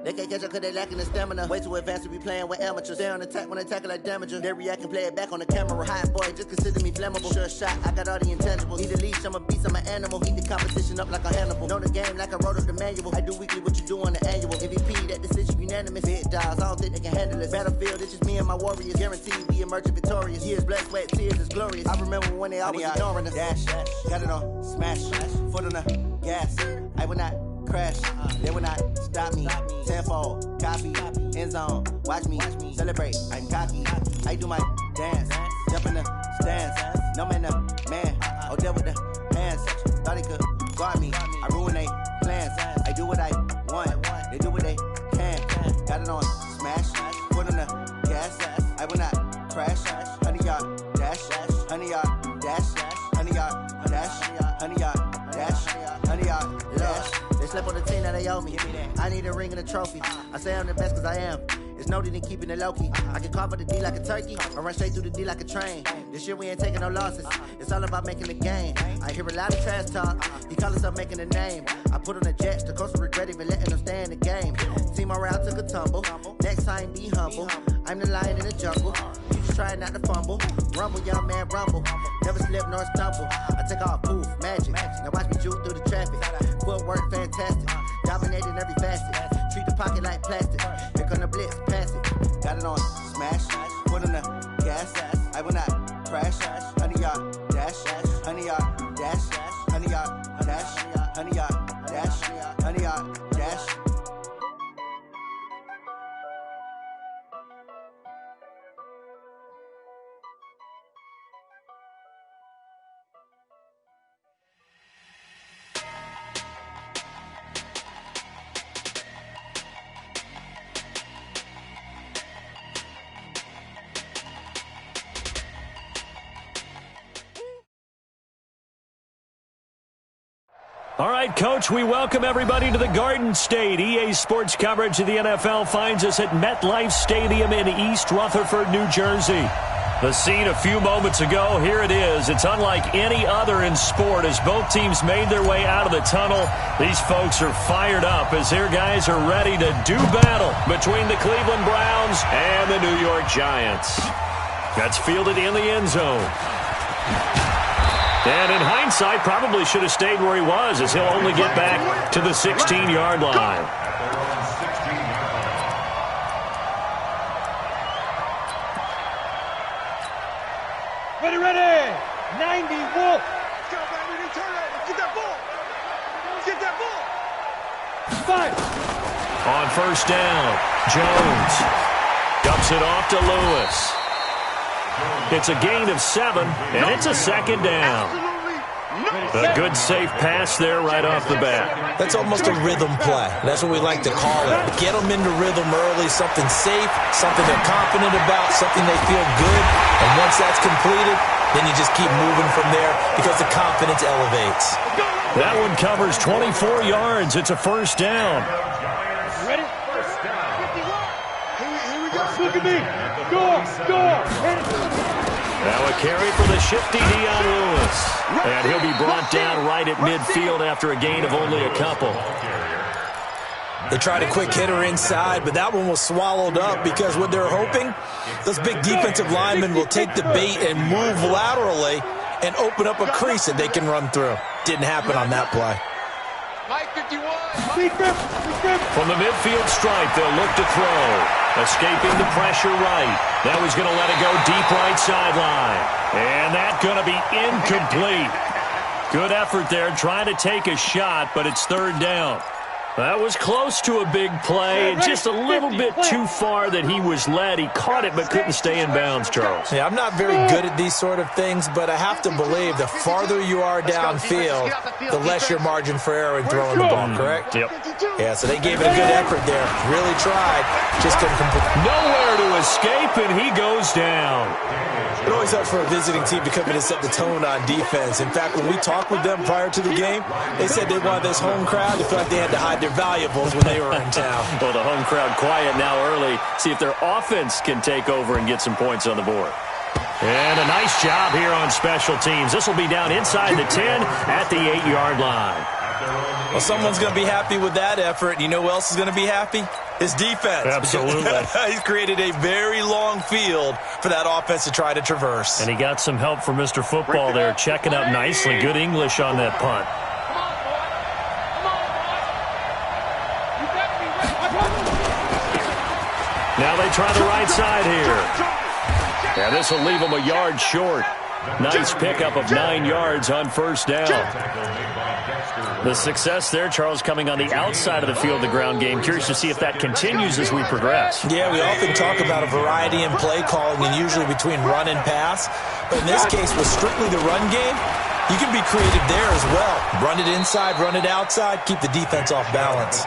They can't catch up cause they lacking the stamina. Way too advanced to be playing with amateurs. Stay on attack when attacking like damager. They react and play it back on the camera. Hot boy, just consider me flammable. Sure shot, I got all the intangibles. Need a leash, I'm a beast, I'm an animal. Heat the competition up like a Hannibal. Know the game like I wrote up the manual. I do weekly what you do on the annual. MVP, that decision unanimous. Big dogs, I don't think they can handle this. Battlefield, it's just me and my warriors. Guaranteed we emerging victorious. Years, blood, sweat, tears, it's glorious. I remember when they always ignoring us. Dash, got it on, smash, foot on the gas. I will not crash, they will not stop me. Tenfold, copy, end zone, watch me celebrate. I'm cocky, I do my dance, jump in the stands. No man, the man, oh, deal with the hands. Thought he could guard me, I ruin they plans. I do what I want, they do what they can. Got it on, smash, foot on the gas. I will not crash, 100-yard dash, 100-yard dash, 100-yard dash, 100-yard dash, 100-yard dash. They slept on the team that they owe me. I need a ring and a trophy. I say I'm the best cause I am. It's noted in keeping it low-key. I can carve up the D like a turkey or run straight through the D like a train. This year we ain't taking no losses. It's all about making the game. I hear a lot of trash talk. He call himself making a name. I put on the Jets. The coach will regret even letting them stay in the game. Team morale took a tumble. Next time be humble. I'm the lion in the jungle. You just try not to fumble. Rumble, young man, rumble. Never slip nor stumble. I take off, poof, magic. Now watch me juke through the traffic. Footwork fantastic. Dominating every facet. Treat the pocket like plastic. Here come the blitz, pass it. Got it on, smash. Foot on the gas. I will not crash. 100-yard dash. 100-yard dash. 100-yard dash. 100-yard dash. 100-yard dash. All right, Coach, we welcome everybody to the Garden State. EA Sports coverage of the NFL finds us at MetLife Stadium in East Rutherford, New Jersey. The scene a few moments ago, here it is. It's unlike any other in sport as both teams made their way out of the tunnel. These folks are fired up as their guys are ready to do battle between the Cleveland Browns and the New York Giants. That's fielded in the end zone. And in hindsight, probably should have stayed where he was as he'll only get back to the 16-yard line. Ready. 90, Wolf. Get that ball. Get that ball. 5. On first down, Jones dumps it off to Lewis. It's a gain of 7, and it's a second down. A good, safe pass there right off the bat. That's almost a rhythm play. That's what we like to call it. Get them into rhythm early, something safe, something they're confident about, something they feel good. And once that's completed, then you just keep moving from there because the confidence elevates. That one covers 24 yards. It's a first down. Ready? First down. 51. Here we go. Look at me. Score. Now a carry for the shifty Dion Lewis. And he'll be brought down right at midfield after a gain of only a couple. They tried a quick hitter inside, but that one was swallowed up because what they're hoping, those big defensive linemen will take the bait and move laterally and open up a crease that they can run through. Didn't happen on that play. Mike 51. From the midfield stripe, they'll look to throw. Escaping the pressure right. Now he's going to let it go deep right sideline. And that's going to be incomplete. Good effort there trying to take a shot, but it's third down. That was close to a big play, and just a little bit too far that he was led. He caught it but couldn't stay in bounds, Charles. Yeah, I'm not very good at these sort of things, but I have to believe the farther you are downfield, the less your margin for error in throwing the ball, correct? Yep. Yeah, so they gave it a good effort there. Really tried. Just couldn't complete. Nowhere to escape, and he goes down. It always helps for a visiting team to come in and set the tone on defense. In fact, when we talked with them prior to the game, they said they wanted this home crowd to feel like they had to hide their valuables when they were in town. Well, the home crowd quiet now early. See if their offense can take over and get some points on the board. And a nice job here on special teams. This will be down inside the 10 at the 8-yard line. Well, someone's going to be happy with that effort. You know who else is going to be happy? His defense. Absolutely. He's created a very long field for that offense to try to traverse. And he got some help from Mr. Football there, checking up nicely. Good English on that punt. Now they try the right side here. Yeah, this will leave him a yard short. Nice pickup of 9 yards on first down. The success there, Charles, coming on the outside of the field, the ground game. Curious to see if that continues as we progress. Yeah, we often talk about a variety in play calling and usually between run and pass. But in this case, with strictly the run game, you can be creative there as well. Run it inside, run it outside, keep the defense off balance.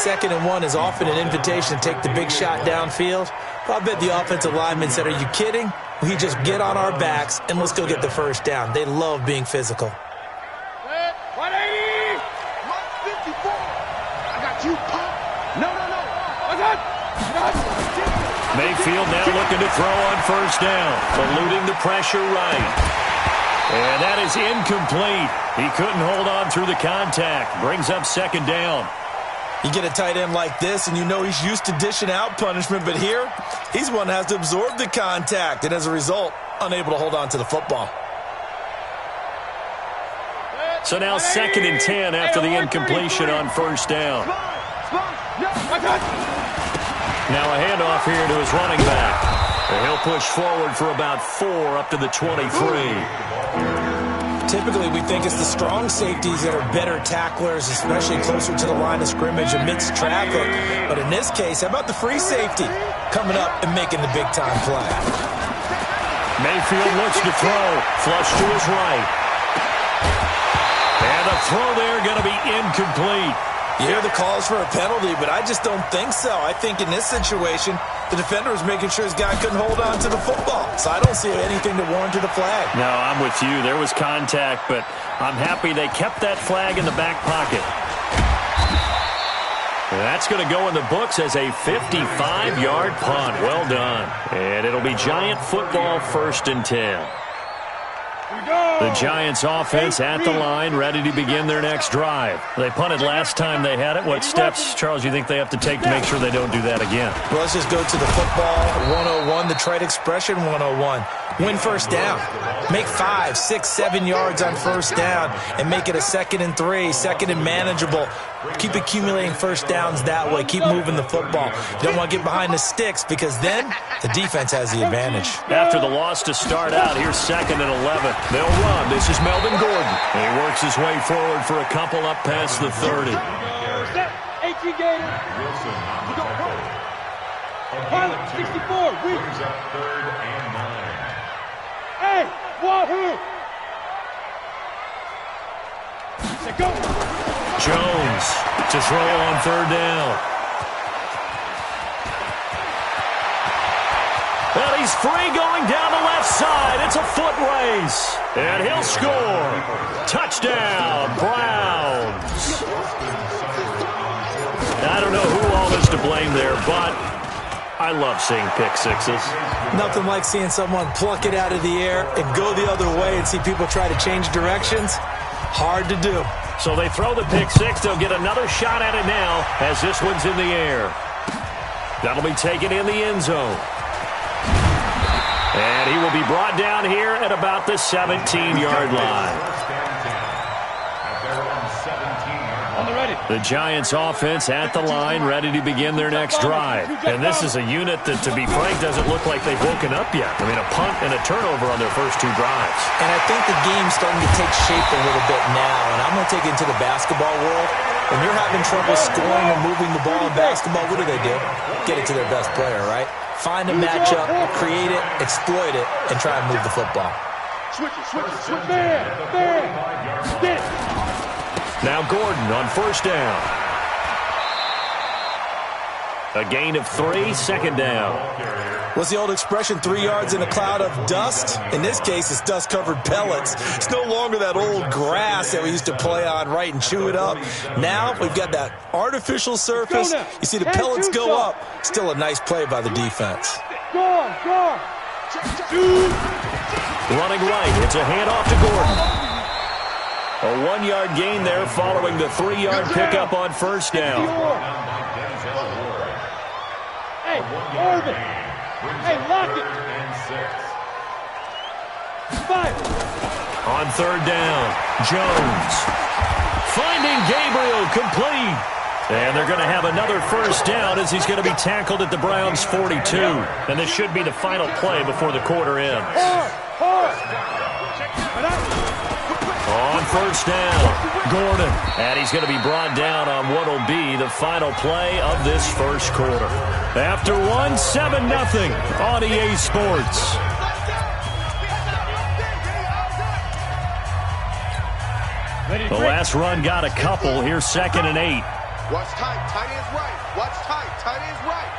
2nd and 1 is often an invitation to take the big shot downfield. I bet the offensive lineman said, are you kidding? We just get on our backs and let's go get the first down. They love being physical. 180! 154! I got you, pop. No. Mayfield now looking to throw on first down. Eluding the pressure right. And that is incomplete. He couldn't hold on through the contact. Brings up 2nd down. You get a tight end like this, and you know he's used to dishing out punishment, but here, he's one that has to absorb the contact, and as a result, unable to hold on to the football. So now 2nd and 10 after the incompletion on first down. Now a handoff here to his running back. And he'll push forward for about 4 up to the 23. Typically, we think it's the strong safeties that are better tacklers, especially closer to the line of scrimmage amidst traffic. But in this case, how about the free safety coming up and making the big-time play? Mayfield looks to throw. Flush to his right. And the throw there going to be incomplete. You hear the calls for a penalty, but I just don't think so. I think in this situation, the defender was making sure his guy couldn't hold on to the football. So I don't see anything to warrant a flag. No, I'm with you. There was contact, but I'm happy they kept that flag in the back pocket. And that's going to go in the books as a 55-yard punt. Well done. And it'll be Giant football, 1st and 10. The Giants offense at the line, ready to begin their next drive. They punted last time they had it. What steps, Charles, you think they have to take to make sure they don't do that again? Well, let's just go to the football 101, the trade expression 101. Win first down. Make 5, 6, 7 yards on first down and make it a 2nd and 3, 2nd and manageable. Keep accumulating first downs that way. Keep moving the football. You don't want to get behind the sticks because then the defense has the advantage. After the loss to start out, here's 2nd and 11. They'll run. This is Melvin Gordon. And he works his way forward for a couple up past the 30. 18 Gators. Pilot 64. Brings up 3rd and 9. Hey, wahoo! Go. Jones to throw on 3rd down. Well, he's free going down the left side. It's a foot race. And he'll score. Touchdown, Browns. I don't know who all is to blame there, but I love seeing pick sixes. Nothing like seeing someone pluck it out of the air and go the other way and see people try to change directions. Hard to do. So they throw the pick six. They'll get another shot at it now as this one's in the air. That'll be taken in the end zone. And he will be brought down here at about the 17-yard line. The Giants offense at the line, ready to begin their next drive. And this is a unit that, to be frank, doesn't look like they've woken up yet. I mean, a punt and a turnover on their first 2 drives. And I think the game's starting to take shape a little bit now. And I'm going to take it into the basketball world. When you're having trouble scoring or moving the ball in basketball, what do? Get it to their best player, right? Find a matchup, create it, exploit it, and try and move the football. Switch it. There. Get it. Now Gordon on first down. A gain of 3, 2nd down. What's the old expression, 3 yards in a cloud of dust? In this case, it's dust-covered pellets. It's no longer that old grass that we used to play on, right, and chew it up. Now we've got that artificial surface. You see the pellets go up. Still a nice play by the defense. Go. Running right. It's a handoff to Gordon. A 1-yard gain there following the 3-yard pickup on first down. Hey, Orbit. Hey, lock it. Five. On third down, Jones. Finding Gabriel, complete. And they're going to have another first down as he's going to be tackled at the Browns' 42. And this should be the final play before the quarter ends. On first down, Gordon. And he's going to be brought down on what will be the final play of this first quarter. After 7-0 on EA Sports. The last run got a couple. Here's 2nd and 8. Watch tight. Tight end's right. Watch tight. Tight end's right.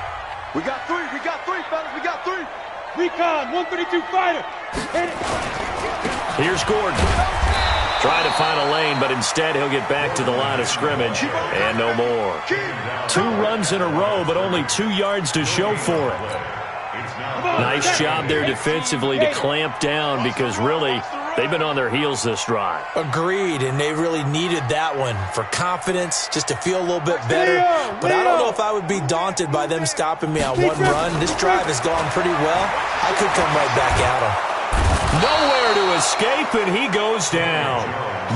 We got three. We got three, fellas. We got three. Recon, 132 fighter. Hit it. Here's Gordon. Trying to find a lane, but instead he'll get back to the line of scrimmage. And no more. 2 runs in a row, but only 2 yards to show for it. Nice job there defensively to clamp down because really they've been on their heels this drive. Agreed, and they really needed that one for confidence, just to feel a little bit better. But I don't know if I would be daunted by them stopping me on one run. This drive has gone pretty well. I could come right back at them. Nowhere to escape, and he goes down.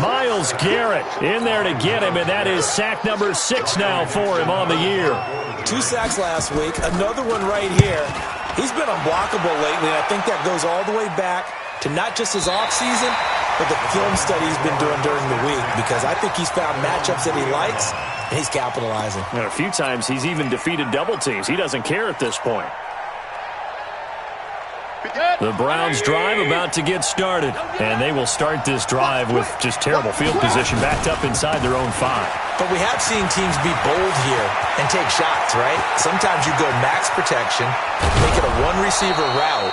Myles Garrett in there to get him, and that is sack number 6 now for him on the year. 2 sacks last week, another one right here. He's been unblockable lately, and I think that goes all the way back to not just his offseason, but the film study he's been doing during the week, because I think he's found matchups that he likes, and he's capitalizing. And a few times he's even defeated double teams. He doesn't care at this point. The Browns drive about to get started, and they will start this drive with just terrible field position backed up inside their own 5. But we have seen teams be bold here and take shots, right? Sometimes you go max protection, make it a one-receiver route,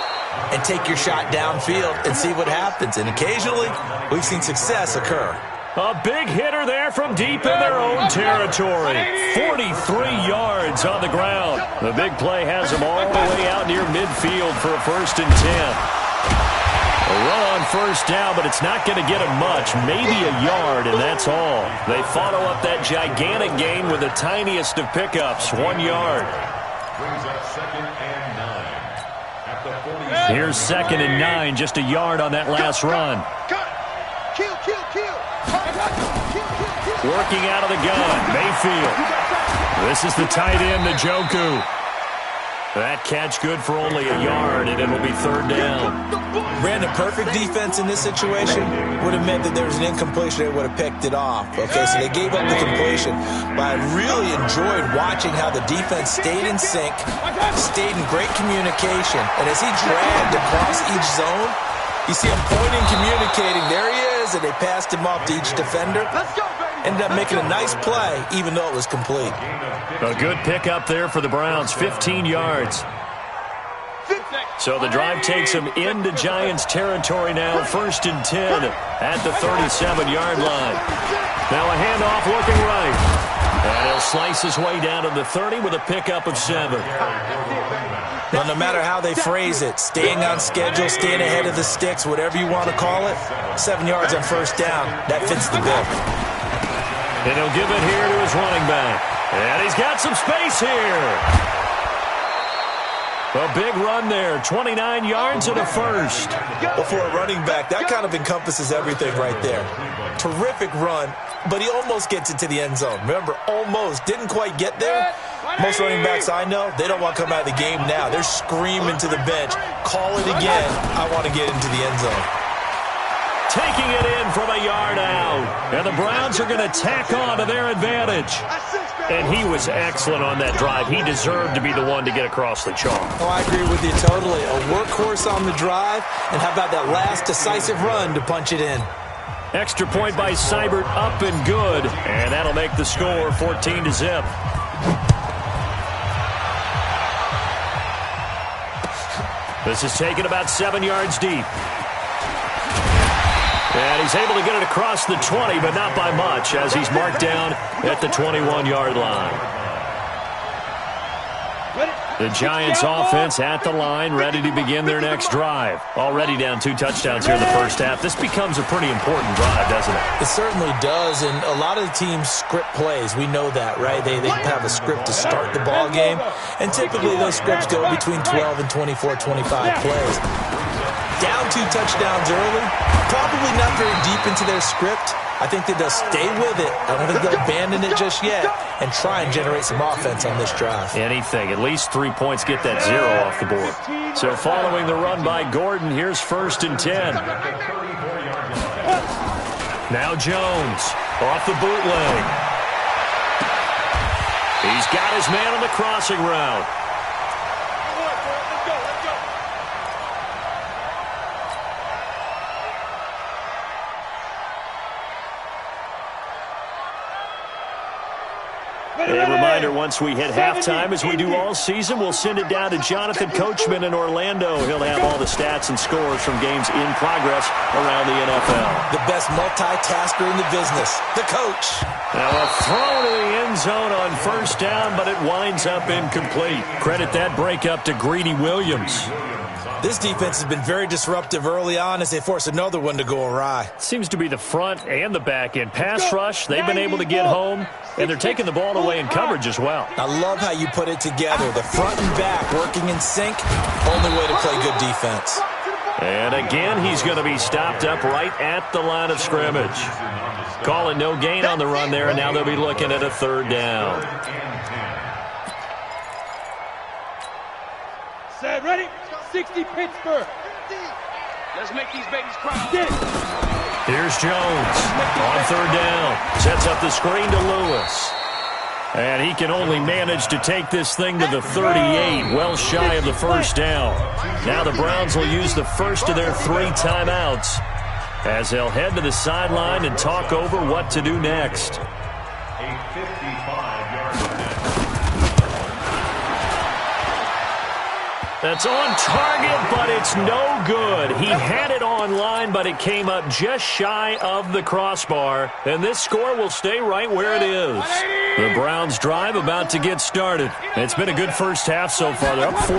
and take your shot downfield and see what happens. And occasionally, we've seen success occur. A big hitter there from deep in their own territory. 43 yards on the ground. The big play has them all the way out near midfield for a 1st and 10. A run on first down, but it's not going to get them much. Maybe a yard, and that's all. They follow up that gigantic gain with the tiniest of pickups, 1 yard. Here's 2nd and 9, just a yard on that last run. Working out of the gun, Mayfield. This is the tight end, Njoku. That catch good for only a yard, and it'll be 3rd down. Brandon, perfect defense in this situation would have meant that there was an incompletion. They would have picked it off. Okay, so they gave up the completion. But I really enjoyed watching how the defense stayed in sync, stayed in great communication. And as he dragged across each zone, you see him pointing, communicating. There he is, and they passed him off to each defender. Ended up making a nice play, even though it was complete. A good pickup there for the Browns, 15 yards. So the drive takes them into Giants territory now, 1st and 10 at the 37-yard line. Now a handoff looking right. And he'll slice his way down to the 30 with a pickup of 7. Well, no matter how they phrase it, staying on schedule, staying ahead of the sticks, whatever you want to call it, 7 yards on first down, that fits the bill. And he'll give it here to his running back. And he's got some space here. A big run there, 29 yards and a 1st. Well, for a running back, that kind of encompasses everything right there. Terrific run, but he almost gets it to the end zone. Remember, almost. Didn't quite get there. Most running backs I know, they don't want to come out of the game now. They're screaming to the bench, call it again. I want to get into the end zone. Taking it in from a yard out. And the Browns are going to tack on to their advantage. And he was excellent on that drive. He deserved to be the one to get across the chalk. Oh, I agree with you totally. A workhorse on the drive. And how about that last decisive run to punch it in? Extra point by Seibert, up and good. And that'll make the score 14-0. This is taken about 7 yards deep. And he's able to get it across the 20, but not by much, as he's marked down at the 21-yard line. Ready? The Giants offense at the line, ready to begin their next drive. Already down 2 touchdowns here in the first half. This becomes a pretty important drive, doesn't it? It certainly does, and a lot of the teams script plays. We know that, right? They have a script to start the ball game, and typically those scripts go between 12 and 24, 25 plays. Down 2 touchdowns early, probably not very deep into their script. I think that they'll stay with it. I don't think they'll abandon it just yet and try and generate some offense on this drive. Anything. At least 3 points, get that 0 off the board. So following the run by Gordon, here's 1st and 10. Now Jones off the bootleg. He's got his man on the crossing route. A reminder, once we hit halftime, as we do all season, we'll send it down to Jonathan Coachman in Orlando. He'll have all the stats and scores from games in progress around the NFL. The best multitasker in the business, the coach. Now a throw to the end zone on 1st down, but it winds up incomplete. Credit that breakup to Greedy Williams. This defense has been very disruptive early on as they force another one to go awry. Seems to be the front and the back end. Pass rush, they've been able to get home, and they're taking the ball away in coverage as well. I love how you put it together. The front and back working in sync, only way to play good defense. And again, he's going to be stopped up right at the line of scrimmage. Calling no gain on the run there, and now they'll be looking at a 3rd down. Set, ready? 60 Pittsburgh. Let's make these babies cry. Here's Jones on 3rd down. Sets up the screen to Lewis. And he can only manage to take this thing to the 38, well shy of the 1st down. Now the Browns will use the first of their 3 timeouts as they'll head to the sideline and talk over what to do next. That's on target, but it's no good. He had it on line, but it came up just shy of the crossbar. And this score will stay right where it is. The Browns drive about to get started. It's been a good first half so far. They're up 14-0.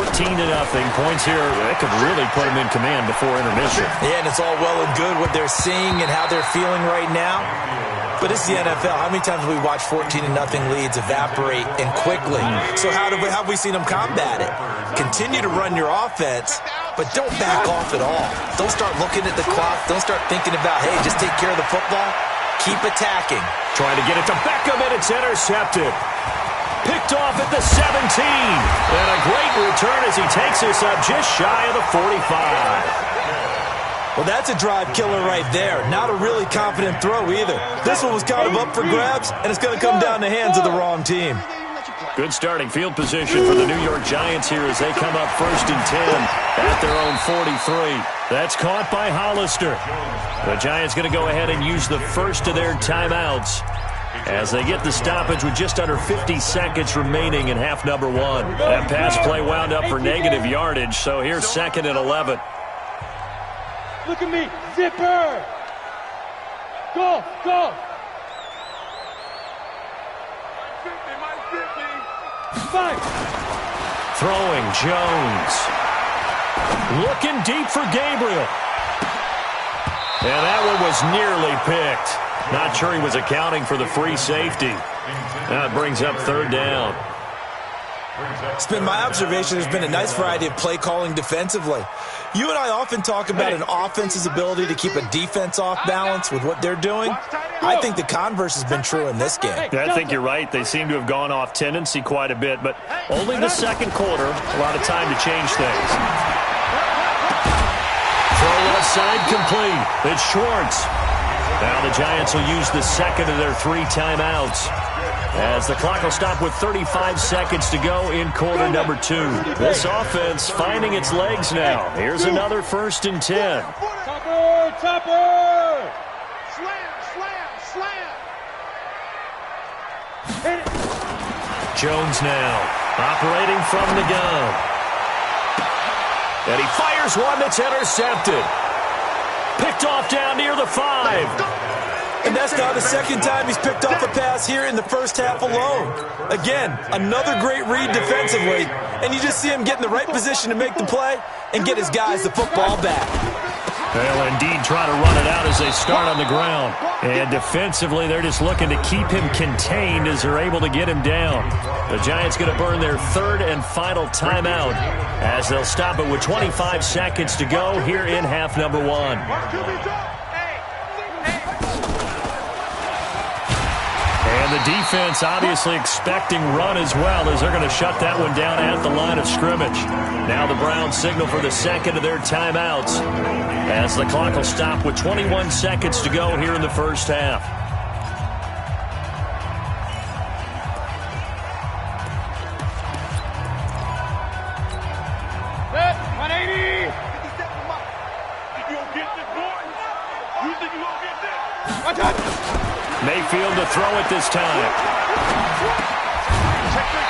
Points here, that could really put them in command before intermission. Yeah, and it's all well and good what they're seeing and how they're feeling right now. But it's the NFL. How many times have we watched 14-0 leads evaporate and quickly? So how have we seen them combat it? Continue to run your offense, but don't back off at all. Don't start looking at the clock. Don't start thinking about, hey, just take care of the football. Keep attacking. Trying to get it to Beckham, and it's intercepted. Picked off at the 17. And a great return as he takes us up just shy of the 45. Well, that's a drive killer right there. Not a really confident throw either. This one was kind of up for grabs, and it's going to come down the hands of the wrong team. Good starting field position for the New York Giants here as they come up 1st and 10 at their own 43. That's caught by Hollister. The Giants going to go ahead and use the first of their timeouts as they get the stoppage with just under 50 seconds remaining in half number 1. That pass play wound up for negative yardage, so here's 2nd and 11. Look at me, zipper! Go, go! Fight! Throwing Jones. Looking deep for Gabriel. And that one was nearly picked. Not sure he was accounting for the free safety. Now it brings up 3rd down. It's been my observation there's been a nice variety of play calling defensively. You and I often talk about an offense's ability to keep a defense off balance with what they're doing. I think the converse has been true in this game. I think you're right. They seem to have gone off tendency quite a bit, but only the 2nd quarter. A lot of time to change things. Throw left side complete. It's Schwartz. Now the Giants will use the 2nd of their 3 timeouts as the clock will stop with 35 seconds to go in quarter number 2. This offense finding its legs now. Here's another 1st and 10. Topper! Topper! Slam, slam, slam. Hit it! Jones now operating from the gun. And he fires one that's intercepted. Picked off down near the 5. And that's now the second time he's picked off a pass here in the first half alone. Again, another great read defensively, and you just see him get in the right position to make the play and get his guys the football back. They'll indeed try to run it out as they start on the ground. And defensively, they're just looking to keep him contained as they're able to get him down. The Giants going to burn their third and final timeout as they'll stop it with 25 seconds to go here in half number one. And the defense obviously expecting run as well as they're going to shut that one down at the line of scrimmage. Now the Browns signal for the second of their timeouts as the clock will stop with 21 seconds to go here in the first half. Set, 180. You gonna get this, boy? You think you gonna get this? Watch out. Mayfield to throw it this time.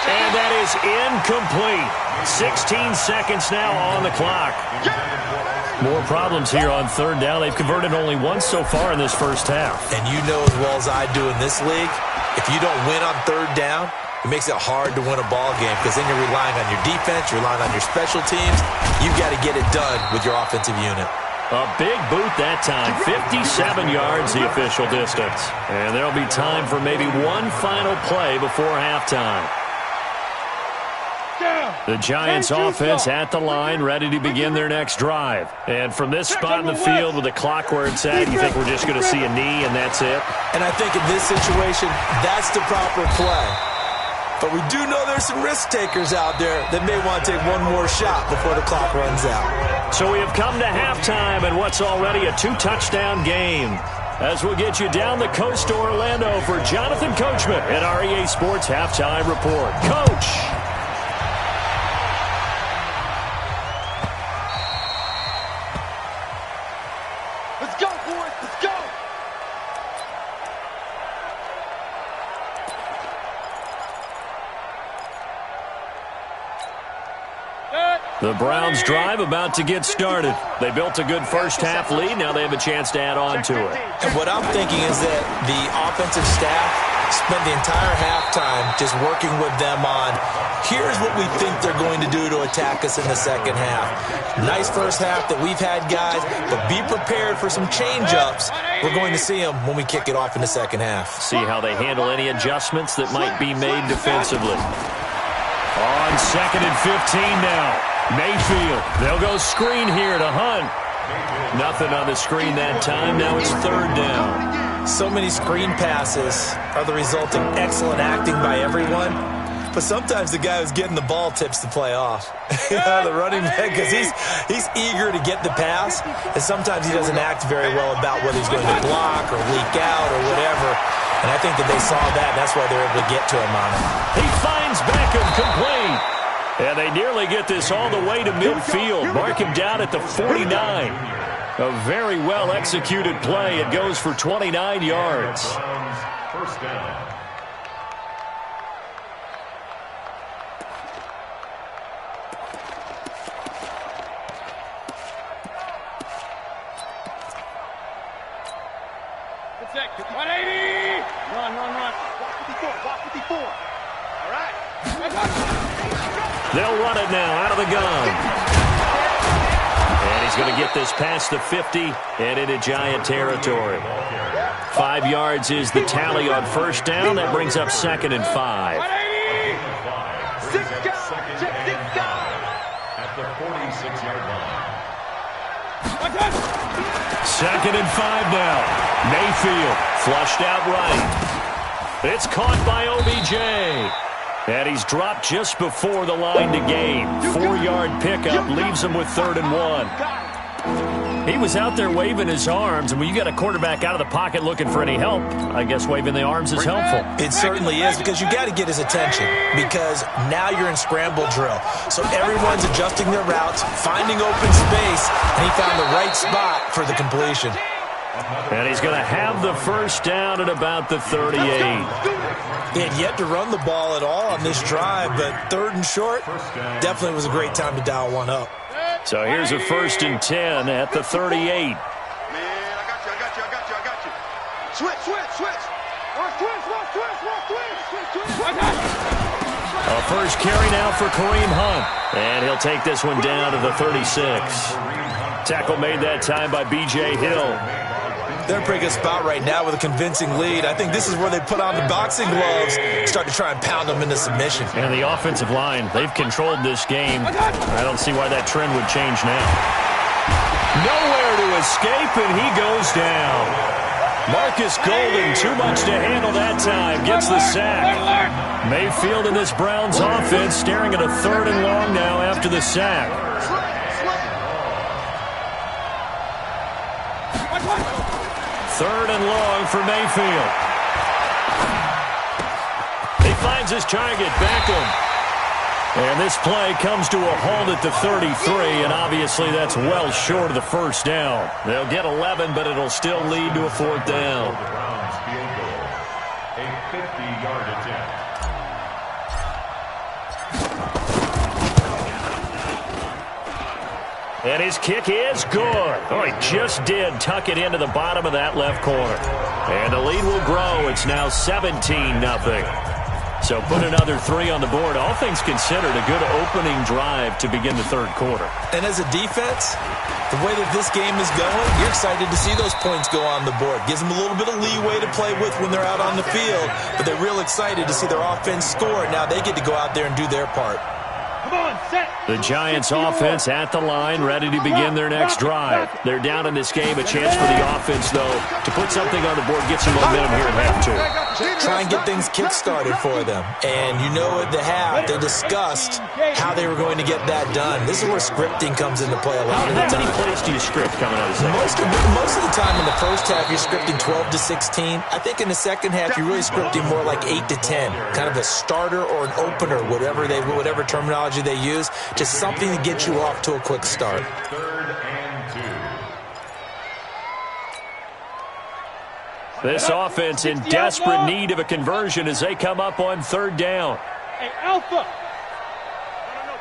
And that is incomplete. 16 seconds now on the clock. More problems here on third down. They've converted only once so far in this first half. And you know as well as I do in this league, if you don't win on third down, it makes it hard to win a ball game because then you're relying on your defense, you're relying on your special teams. You've got to get it done with your offensive unit. A big boot that time. 57 yards the official distance. And there'll be time for maybe one final play before halftime. The Giants offense at the line, ready to begin their next drive. And from this spot in the field with the clock where it's at, you think we're just going to see a knee and that's it? And I think in this situation, that's the proper play. But we do know there's some risk takers out there that may want to take one more shot before the clock runs out. So we have come to halftime in what's already a 2-touchdown game. As we'll get you down the coast to Orlando for Jonathan Coachman at our EA Sports Halftime Report. Coach! Let's go, boys. Let's go. The Browns drive about to get started. They built a good first half lead. Now they have a chance to add on to it. And what I'm thinking is that the offensive staff spent the entire halftime just working with them on, here's what we think they're going to do to attack us in the second half. Nice first half that we've had, guys, but be prepared for some change-ups. We're going to see them when we kick it off in the second half. See how they handle any adjustments that might be made defensively. On 2nd and 15 now. Mayfield, they'll go screen here to Hunt. Nothing on the screen that time. Now it's third down. So many screen passes are the result of excellent acting by everyone. But sometimes the guy who's getting the ball tips the play off. The running back, because he's eager to get the pass. And sometimes he doesn't act very well about whether he's going to block or leak out or whatever. And I think that they saw that, and that's why they're able to get to him on it. He finds Beckham complete. And they nearly get this all the way to midfield. Mark him down at the 49. A very well-executed play. It goes for 29 yards. First down. Good set. 180. Run. Walk 54. All right. They'll run it now out of the gun. And he's going to get this past the 50 and into Giant territory. 5 yards is the tally on first down. That brings up 2nd and 5. 180. 6 guys. At the 46-yard line. 2nd and 5 now. Mayfield flushed out right. It's caught by OBJ. And he's dropped just before the line to gain. 4-yard pickup leaves him with 3rd and 1. He was out there waving his arms, and when you got a quarterback out of the pocket looking for any help, I guess waving the arms is helpful. It certainly is, because you got to get his attention, because now you're in scramble drill. So everyone's adjusting their routes, finding open space, and he found the right spot for the completion. And he's going to have the first down at about the 38. He had yet to run the ball at all on this drive, but 3rd and short definitely was a great time to dial one up. So here's a 1st and 10 at the 38. Man, I got you. A first carry now for Kareem Hunt. And he'll take this one down to the 36. Tackle made that time by B.J. Hill. They're in a pretty good spot right now with a convincing lead. I think this is where they put on the boxing gloves, start to try and pound them into submission. And the offensive line, they've controlled this game. I don't see why that trend would change now. Nowhere to escape, and he goes down. Marcus Golden, too much to handle that time, gets the sack. Mayfield in this Browns offense staring at a 3rd and long now after the sack. Third and long for Mayfield. He finds his target, Beckham. And this play comes to a halt at the 33, and obviously that's well short of the first down. They'll get 11, but it'll still lead to a 4th down. The Browns field goal, a 50-yard attempt. And his kick is good. Oh, he just did tuck it into the bottom of that left corner. And the lead will grow. It's now 17-0. So put another 3 on the board. All things considered, a good opening drive to begin the 3rd quarter. And as a defense, the way that this game is going, you're excited to see those points go on the board. Gives them a little bit of leeway to play with when they're out on the field, but they're real excited to see their offense score. Now they get to go out there and do their part. The Giants offense at the line, ready to begin their next drive. They're down in this game. A chance for the offense, though, to put something on the board, get some momentum here at half 2. Try and get things kick-started for them. And you know at the half, they discussed how they were going to get that done. This is where scripting comes into play a lot of the time. How many plays do you script coming out of the second? Most of the time in the first half, you're scripting 12 to 16. I think in the second half, you're really scripting more like 8 to 10. Kind of a starter or an opener, whatever terminology they use. Just something to get you off to a quick start. 3rd and 2. This offense in desperate need of a conversion as they come up on 3rd down. Hey, Alpha. No,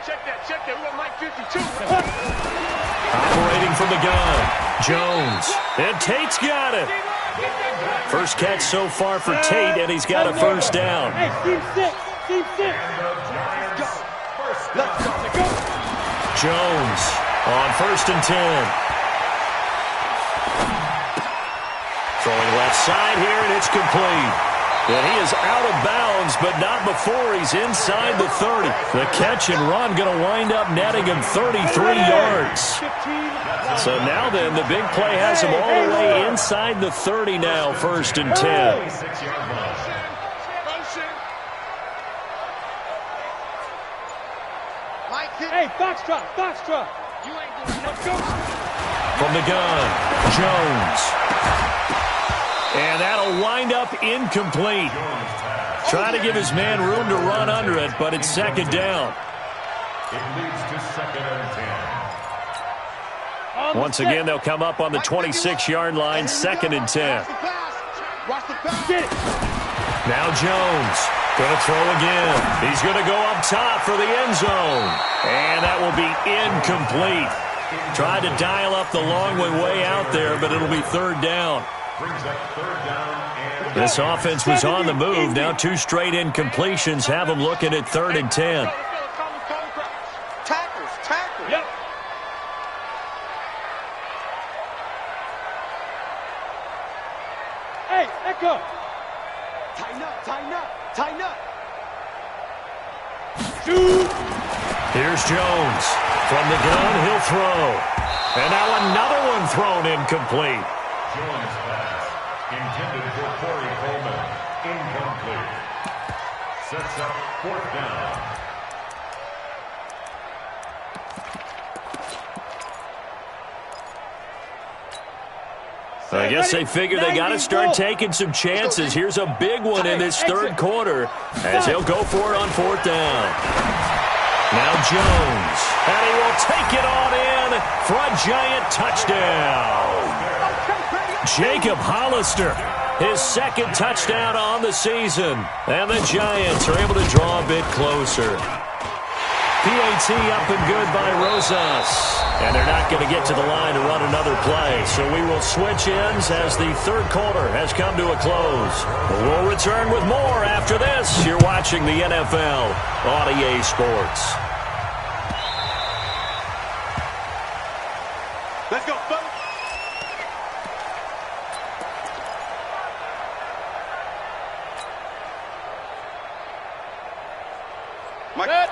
check that. We got Mike 52. Operating from the gun, Jones. And Tate's got it. First catch so far for Tate, and he's got a first down. Hey, team 6. Jones on 1st and 10. Throwing left side here, and it's complete. And he is out of bounds, but not before he's inside the 30. The catch and run going to wind up netting him 33 yards. So now then, the big play has him all the way inside the 30 now, 1st and 10. Hey, Foxtrot. From the gun, Jones. And that'll wind up incomplete. Trying to give his man room to run under it, but it's 2nd down. It leads to 2nd and 10. Once again, they'll come up on the 26-yard line, 2nd and 10. Now Jones. Going to throw again. He's going to go up top for the end zone. And that will be incomplete. Tried to dial up the long way out there, but it'll be 3rd down. Brings up 3rd down and This offense was on the move. Now 2 straight incompletions have them looking at 3rd and 10. Tackles. Yep. Hey, Echo. Tighten up. Shoot. Here's Jones. From the gun, he'll throw. And now another one thrown incomplete. Jones pass intended for Corey Coleman. Incomplete. Sets up 4th down. I guess they figure they got to start taking some chances. Here's a big one in this 3rd quarter as he'll go for it on 4th down. Now Jones, and he will take it on in for a giant touchdown. Jacob Hollister, his 2nd touchdown on the season, and the Giants are able to draw a bit closer. PAT up and good by Rosas. And they're not going to get to the line to run another play. So we will switch ends as the third quarter has come to a close. We'll return with more after this. You're watching the NFL on EA Sports. Let's go, folks.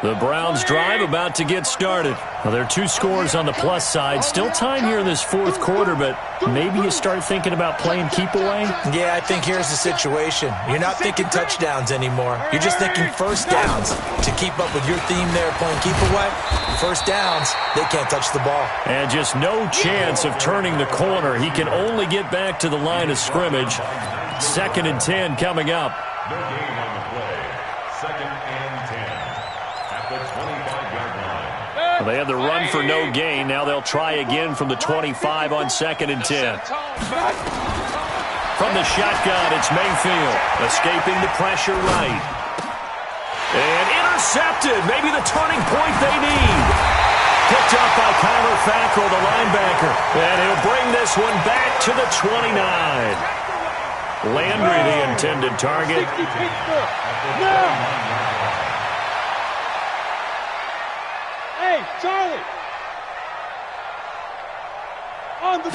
The Browns drive about to get started. Well, there are 2 scores on the plus side. Still time here in this fourth quarter, but maybe you start thinking about playing keep away? Yeah, I think here's the situation. You're not thinking touchdowns anymore. You're just thinking first downs. To keep up with your theme there, playing keep away, first downs, they can't touch the ball. And just no chance of turning the corner. He can only get back to the line of scrimmage. 2nd and 10 coming up. No gain on the play. 2nd and 10. At the 25-yard line. Well, they had the run for no gain. Now they'll try again from the 25 on 2nd and 10. From the shotgun, it's Mayfield. Escaping the pressure right. And intercepted. Maybe the turning point they need. Picked up by Kyler Fackrell, the linebacker. And he'll bring this one back to the 29. Landry, the intended target. Hey, Charlie. On the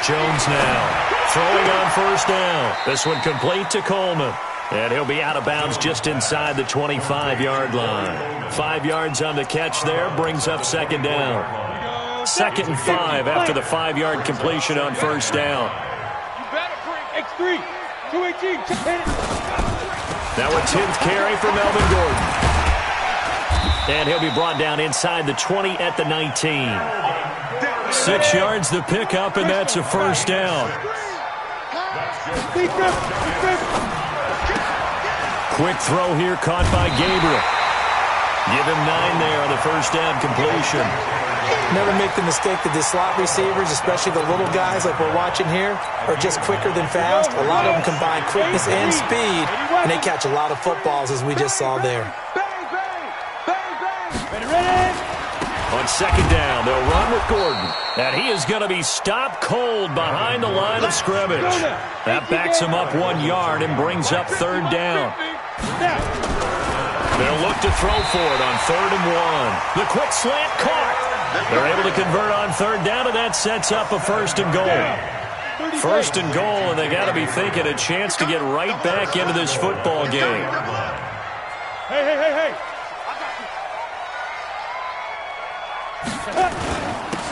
Jones now throwing on first down. This one complete to Coleman. And he'll be out of bounds just inside the 25-yard line. 5 yards on the catch there, brings up 2nd down. 2nd and 5 after the 5-yard completion on first down. X3, 218, Now a 10th carry for Melvin Gordon. And he'll be brought down inside the 20 at the 19. 6 yards the pickup, and that's a first down. Quick throw here caught by Gabriel. Give him 9 there on the first down completion. Never make the mistake that the slot receivers, especially the little guys like we're watching here, are just quicker than fast. A lot of them combine quickness and speed, and they catch a lot of footballs, as we just saw there. On 2nd down, they'll run with Gordon. And he is going to be stopped cold behind the line of scrimmage. That backs him up 1 yard and brings up 3rd down. They'll look to throw for it on 3rd and 1. The quick slant caught. They're able to convert on 3rd down, and that sets up a 1st and goal. 1st and goal, and they got to be thinking a chance to get right back into this football game. Hey.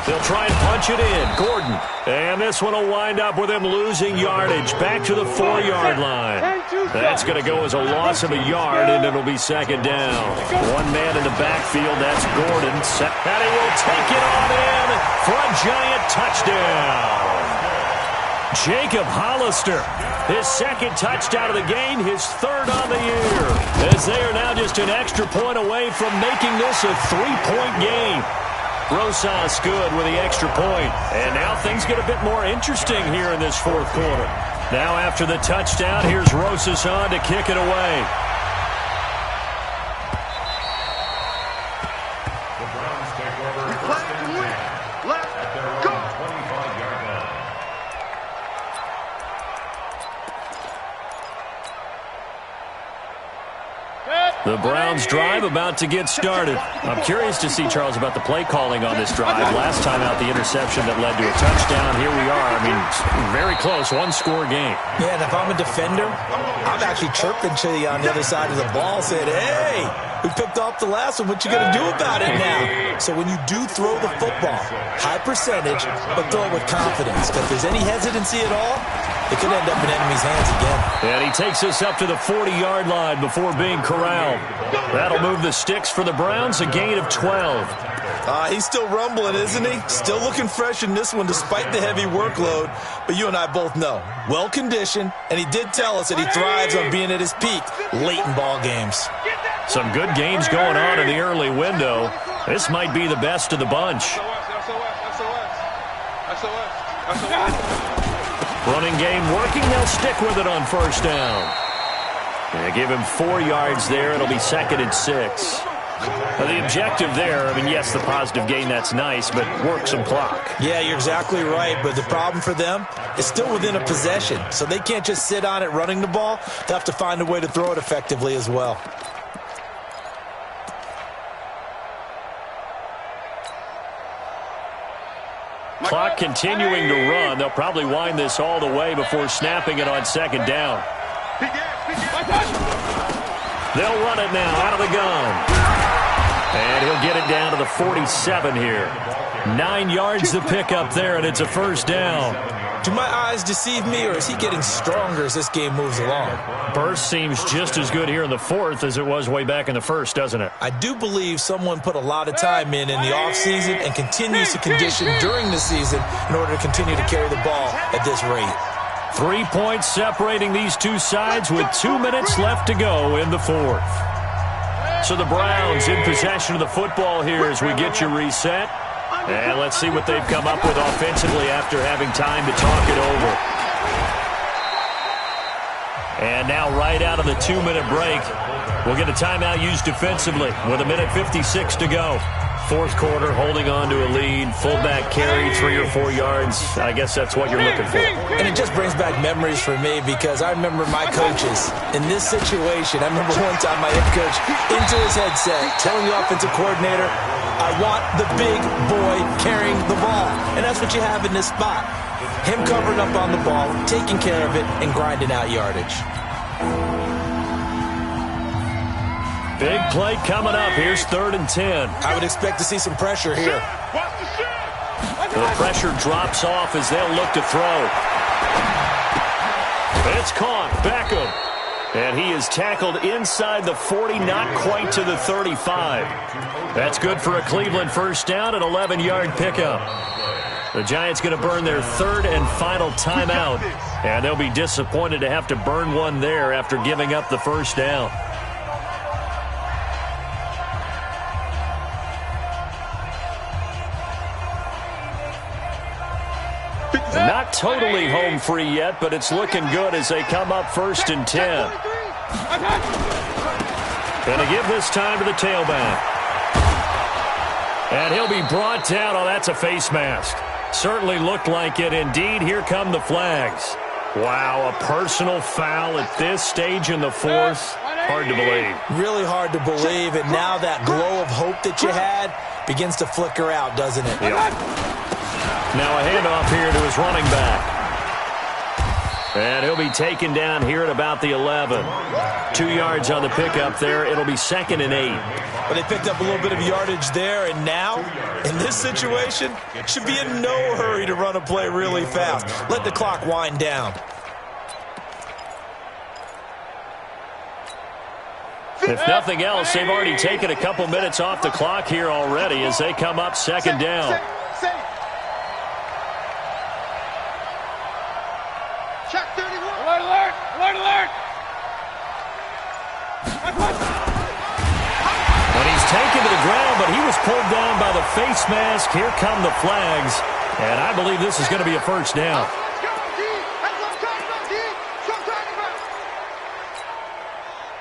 They'll try and punch it in. Gordon. And this one will wind up with him losing yardage back to the 4-yard line. That's going to go as a loss of a yard, and it'll be 2nd down. 1 man in the backfield. That's Gordon. And he will take it on in for a giant touchdown. Jacob Hollister, his 2nd touchdown of the game, his 3rd on the year. As they are now just an extra point away from making this a 3-point game. Rosas good with the extra point. And now things get a bit more interesting here in this 4th quarter. Now after the touchdown, here's Rosas on to kick it away. The Browns take over 1st and 10 at their own 25-yard line. The Browns drive about to get started. I'm curious to see, Charles, about the play calling on this drive. Last time out, the interception that led to a touchdown. Here we are. I mean, very close, 1-score game. Yeah, and if I'm a defender, I'm actually chirping to you on the other side of the ball, saying, hey, we picked off the last one. What you going to do about it now? So when you do throw the football, high percentage, but throw it with confidence. Because if there's any hesitancy at all, it could end up in enemy's hands again. And he takes us up to the 40-yard line before being corralled. That'll move the sticks for the Browns, a gain of 12. He's still rumbling, isn't he? Still looking fresh in this one despite the heavy workload. But you and I both know, well-conditioned, and he did tell us that he thrives on being at his peak late in ball games. Some good games going on in the early window. This might be the best of the bunch. Running game working. They'll stick with it on first down. They give him 4 yards there. It'll be 2nd and 6. Well, the objective there, I mean, yes, the positive gain, that's nice, but work some clock. Yeah, you're exactly right, but the problem for them is still within a possession, so they can't just sit on it running the ball. They'll have to find a way to throw it effectively as well. Clock continuing to run. They'll probably wind this all the way before snapping it on second down. They'll run it now out of the gun. And he'll get it down to the 47 here. 9 yards to pick up there, and it's a first down. Do my eyes deceive me, or is he getting stronger as this game moves along? Burst seems just as good here in the fourth as it was way back in the first, doesn't it? I do believe someone put a lot of time in the offseason and continues to condition during the season in order to continue to carry the ball at this rate. 3 points separating these two sides with 2 minutes left to go in the fourth. So the Browns in possession of the football here as we get you reset. And let's see what they've come up with offensively after having time to talk it over. And now right out of the 2-minute break, we'll get a timeout used defensively with 1:56 to go. Fourth quarter, holding on to a lead. Fullback carry, 3 or 4 yards. I guess that's what you're looking for. And it just brings back memories for me because I remember my coaches in this situation. I remember one time my head coach into his headset telling the offensive coordinator, I want the big boy carrying the ball. And that's what you have in this spot. Him covering up on the ball, taking care of it, and grinding out yardage. Big play coming up. Here's 3rd and 10. I would expect to see some pressure here. The pressure drops off as they'll look to throw. It's caught. Beckham. And he is tackled inside the 40, not quite to the 35. That's good for a Cleveland first down, an 11-yard pickup. The Giants going to burn their 3rd and final timeout, and they'll be disappointed to have to burn one there after giving up the first down. Not totally home free yet, but it's looking good as they come up 1st and 10. Going to give this time to the tailback. And he'll be brought down. Oh, that's a face mask. Certainly looked like it. Indeed, here come the flags. Wow, a personal foul at this stage in the fourth. Hard to believe. Really hard to believe, and now that glow of hope that you had begins to flicker out, doesn't it? Yeah. Now a handoff here to his running back. And he'll be taken down here at about the 11. 2 yards on the pickup there. It'll be 2nd and 8. But they picked up a little bit of yardage there, and now, in this situation, should be in no hurry to run a play really fast. Let the clock wind down. If nothing else, they've already taken a couple minutes off the clock here already as they come up 2nd down. Check 31. Alert, alert, alert, alert. And he's taken to the ground, but he was pulled down by the face mask. Here come the flags, and I believe this is going to be a first down. Let's go, D. That's what I'm talking about, D. That's what I'm talking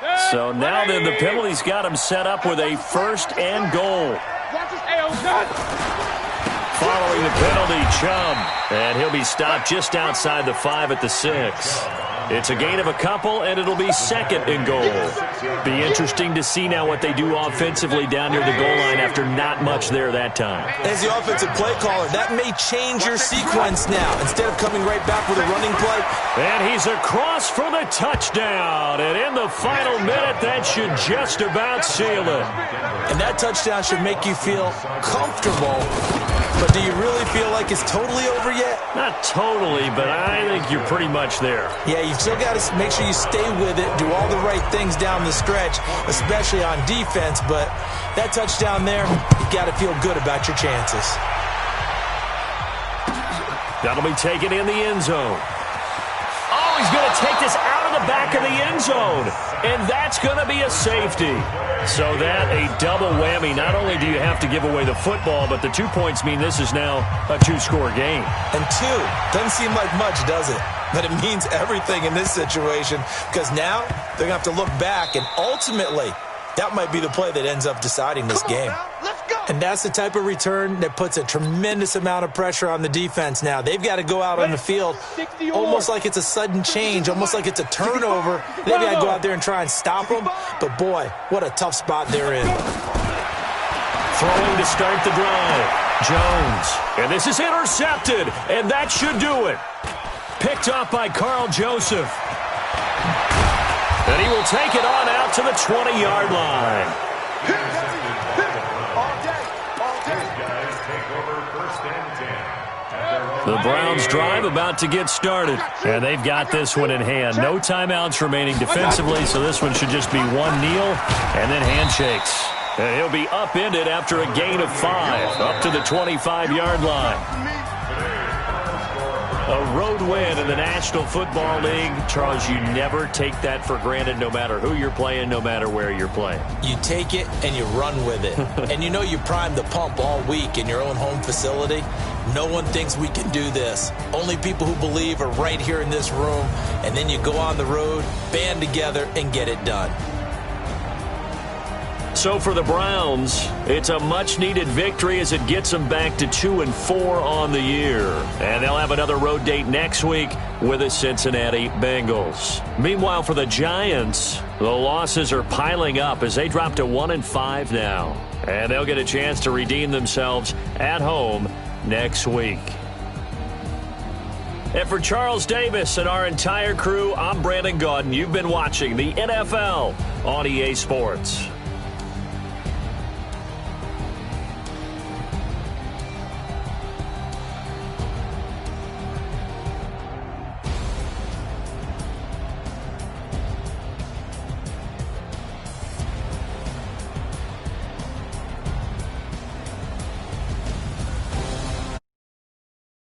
about. So now then the penalty's got him set up with a 1st and goal. Watch this. Hey, done. Following the penalty, Chubb. And he'll be stopped just outside the 5 at the 6. It's a gain of a couple, and it'll be 2nd and goal. Be interesting to see now what they do offensively down near the goal line after not much there that time. As the offensive play caller, that may change your sequence now. Instead of coming right back with a running play. And he's across for the touchdown. And in the final minute, that should just about seal it. And that touchdown should make you feel comfortable. But do you really feel like it's totally over yet? Not totally, but I think you're pretty much there. Yeah, you've still got to make sure you stay with it, do all the right things down the stretch, especially on defense. But that touchdown there, you got to feel good about your chances. That'll be taken in the end zone. Oh, he's going to take this out of the back of the end zone. And that's going to be a safety. So that a double whammy. Not only do you have to give away the football, but the 2 points mean this is now a 2-score game. And 2 doesn't seem like much, does it? But it means everything in this situation because now they're going to have to look back and ultimately That might be the play that ends up deciding this game. Let's go. And that's the type of return that puts a tremendous amount of pressure on the defense now. They've got to go out on the field almost like it's a sudden change, almost like it's a turnover. They've got to go out there and try and stop them. But, boy, what a tough spot they're in. Throwing to start the drive. Jones. And this is intercepted. And that should do it. Picked up by Carl Joseph. And he will take it on out to the 20-yard line. The Browns drive about to get started. And they've got this one in hand. No timeouts remaining defensively, so this one should just be one kneel and then handshakes. And he'll be upended after a gain of 5, up to the 25-yard line. A road win in the National Football League. Charles, you never take that for granted no matter who you're playing, no matter where you're playing. You take it and you run with it. And you know you primed the pump all week in your own home facility. No one thinks we can do this. Only people who believe are right here in this room. And then you go on the road, band together, and get it done. So for the Browns, it's a much-needed victory as it gets them back to 2-4 on the year. And they'll have another road date next week with the Cincinnati Bengals. Meanwhile, for the Giants, the losses are piling up as they drop to 1-5 now. And they'll get a chance to redeem themselves at home next week. And for Charles Davis and our entire crew, I'm Brandon Gaudin. You've been watching the NFL on EA Sports.